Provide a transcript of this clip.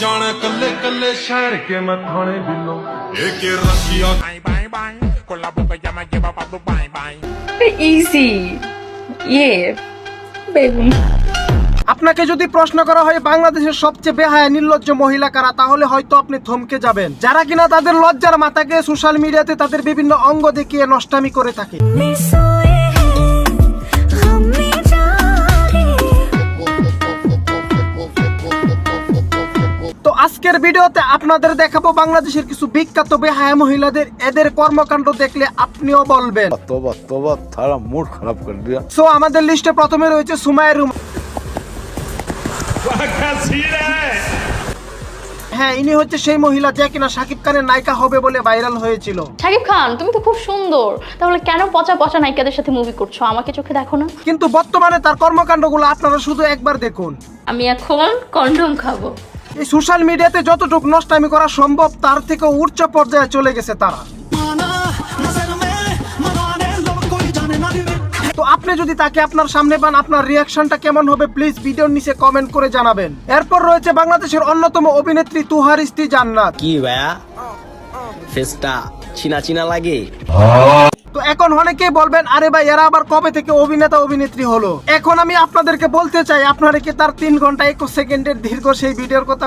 जाने कल्ले कल्ले शहर के मथाने बिलो एक रसिया Bye bye. Con la boca ya me lleva Pablo. Bye bye. Easy ইয়ে বেগুন। আপনাকে যদি প্রশ্ন করা হয় বাংলাদেশের সবচেয়ে বেহায়া নির্লজ্জ মহিলা কারা, তাহলে হয়তো আপনি থমকে যাবেন। যারা কিনা তাদের লজ্জার মাথাকে সোশ্যাল মিডিয়াতে তাদের বিভিন্ন অঙ্গ দেখিয়ে নষ্টামি করে থাকে। তো আজকের ভিডিওতে আপনাদের দেখাবো বাংলাদেশের কিছু বিখ্যাত বেহায়া মহিলাদের। এদের কর্মকাণ্ড দেখলে আপনিও বলবেন तोबा तोबा थारा मूड खराब कर दिया। সো আমাদের লিস্টে প্রথমে রয়েছে সুমাইয়া রুমা। হ্যাঁ, ইনি হচ্ছে সেই মহিলা যে কিনা শাকিব খানের নায়িকা হবে বলে ভাইরাল হয়েছিল। শাকিব খান তুমি তো খুব সুন্দর, তাহলে কেন পচা পচা নায়িকাদের সাথে মুভি করছো? আমাকে চোখে দেখো না। কিন্তু বর্তমানে তার কর্মকাণ্ডগুলো আপনারা শুধু একবার দেখুন। আমি এখন কন্ডম খাবো। এই সোশ্যাল মিডিয়াতে যতটুকু নষ্টামি করা সম্ভব তার থেকে উচ্চ পর্যায়ে চলে গেছে তারা। তো আপনি যদি তাকে আপনার সামনে পান, আপনার রিয়াকশনটা কেমন হবে প্লিজ ভিডিওর নিচে কমেন্ট করে জানাবেন। এরপর রয়েছে বাংলাদেশের অন্যতম অভিনেত্রী তুহার স্ত্রী জান্নাত। কি ভাইয়া ফেসটা চিনা চিনা লাগে? তো এখন অনেকেই বলবেন আরে ভাই এরা আবার কবে থেকে অভিনেতা অভিনেত্রী হলো। এখন আমি আপনাদেরকে বলতে চাই, আপনারা কি তার 3 ঘন্টা 21 সেকেন্ডের দীর্ঘ সেই ভিডিওর কথা